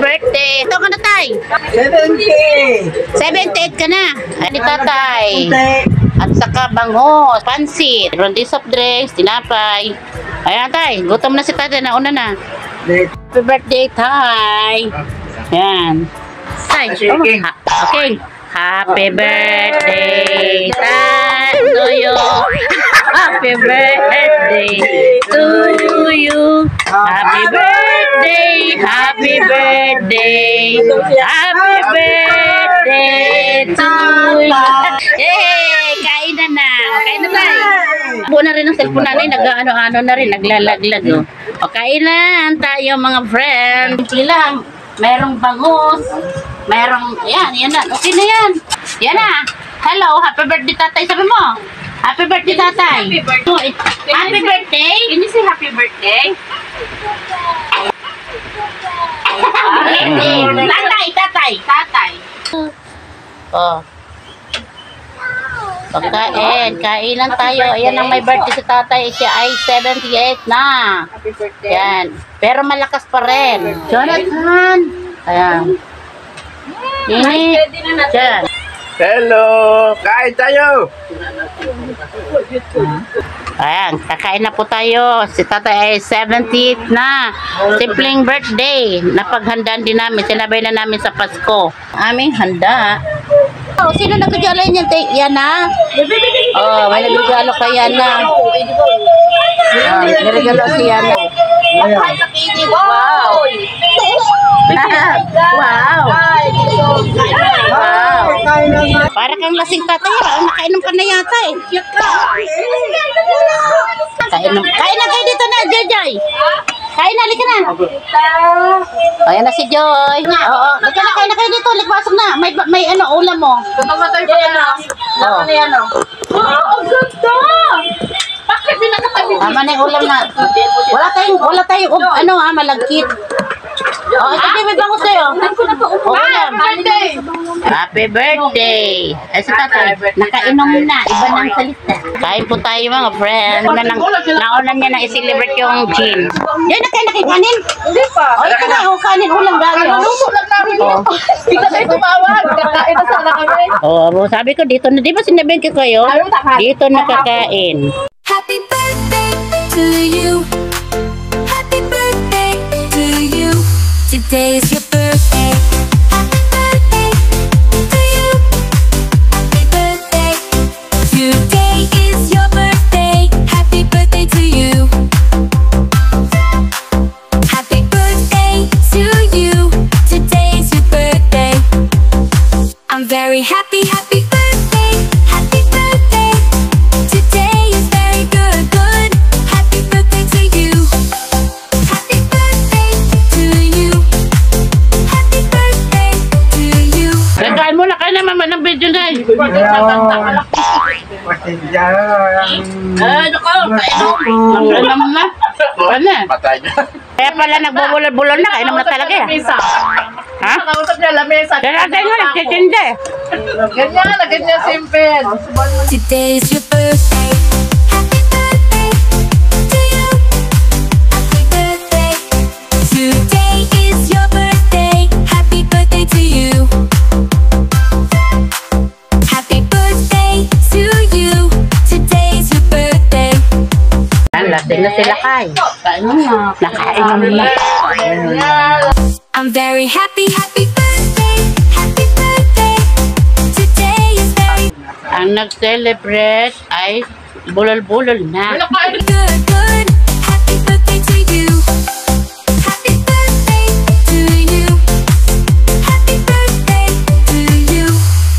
birthday. Ito ka na, tay. 70. 78 ka na. Ay, tatay. At saka bangos, pansit, rondi soft drinks, tinapay. Ayan, tay. Gutom na si tatay. Nauna na. Happy birthday, tay. Ayan. Tay. Okay. Happy birthday, tay, to you. Happy birthday to you. Happy birthday, happy birthday, happy birthday to you. Hey, kain na na. Kain na tayo. Buo na rin ang cellphone natin. Nag-ano-ano na rin. Naglalaglag. O, kain na tayo mga friends. Lang. Merong bangus. Merong, yan na. Okay na yan. Yan na. Hello, happy birthday tatay. Sabi mo. Happy birthday tatay. Happy birthday. Happy birthday. Can you say happy birthday? Tatay. Oh. Pagkain. Kain lang tayo. Ayan ang may birthday si tatay. Siya ay 78 na. Happy birthday. Yan. Pero malakas pa rin. Jonathan. Ayan. Ini. Diyan. Hello! Kain tayo! Ayan. Kakain na po tayo. Si tatay ay 70th na. Simpleng birthday. Napaghandaan din namin. Sinabay na namin sa Pasko. Aming handa. Oh, sino nagregalo niyan? Yan na. Oh, may nagregalo kay Yana. Oh, nagregalo si Yana. Wow. Wow. Wow. Para kang lasing tatay. Nakainom ka na yata eh. Kain na kayo dito na, Joy. Kain na, lika na. Ayan na si Joy. Oo, lika na, kain na kayo dito. Likpasok na. May ano, ulam mo. Tumatay pa yan. Tama na yan. Ang ganda! Bakit pinakatabi? Tama na yung ulam na. Wala tayong ano malagkit. Oh, ito din may bangus sa'yo. Happy birthday! Ay, si tatay, nakainom na. Iba ng salita. Kain po tayo mga friends. Naunan niya na i-celebrate yung gin. Diyan na kayo nakikanin? Hindi pa. O, ito na yung kanin. Ulang galing. Naluto lang namin yun. Hindi ka tayo tumawag. Kakain na sana kami. Oo, sabi ko dito na. Di ba sinabihin ko kayo? Dito na kakain. Happy birthday to you. Happy birthday to you. Today is your birthday. Happy birthday to you. Happy birthday. Today is your birthday. Happy birthday to you. Happy birthday to you. Today is your birthday. I'm very happy, happy birthday. Happy birthday. Today is very good, good. Happy birthday to you. Happy birthday to you. Happy birthday to you. Nagkaan mo na kayo na mama ng video na eh. Ano ka? Ano na? Ano? Patay niya. Kaya pala nagbubulol-bulol na. Kainom na talaga eh. Ha? Nakausap niya lamesa. Kaya tayo nga nagtitindi. Ganyan simple. Today is your birthday. Happy birthday to you. Happy birthday. Today is your birthday. Happy birthday to you. Happy birthday to you. Today is your birthday. Lasing na sila kay. Nakainom na. I'm very happy, happy birthday. Happy birthday. Today is very Ang nag-celebrate ay bulol-bulol na. good, good. Happy birthday to you. Happy birthday to you. Happy birthday to you.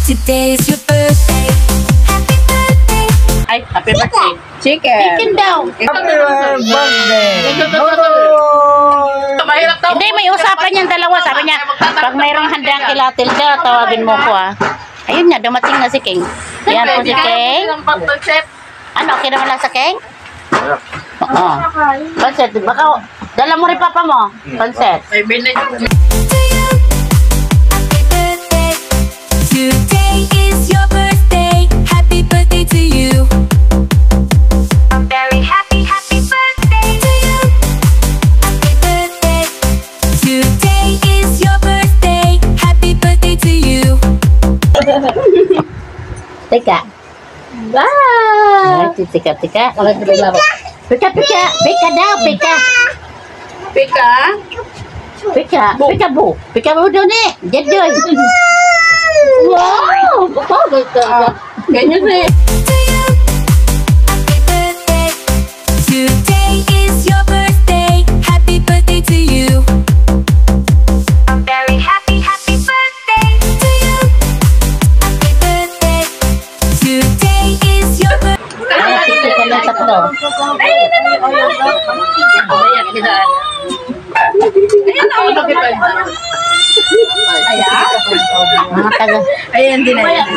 Today is your birthday. Happy birthday. Ay, happy birthday. Chicken. Chicken daw. Happy birthday. Mahirap daw. Hindi, may usapan yung dalawa. Sabi niya, pag mayroong handang kilatil ka, tawagin mo ko ah. Ayun nga, dumating na si King. Yan po si King. Ano, okay naman lang sa King? Oo. Panset, baka, dala mo rin papa mo. Panset. May binay. To you. Happy birthday. Today is your birthday. Happy birthday to you. I'm very happy, happy birthday to you. Happy birthday. Today is your Tika. Bye! Tika. Pika, pika. Pika daw, pika. Pika? Pika bu daw ni. Jadoy. Wow! Bakit ka? Ganyan rin. To you, happy birthday. Today is your birthday. Happy birthday to you. I'm very happy, happy birthday to you. Happy birthday. Today is your birthday. Ay, tika na tatlo. Ayan kita. Ayan ako nakipag. Ayan? Mga taga. Ayan din. Ayan.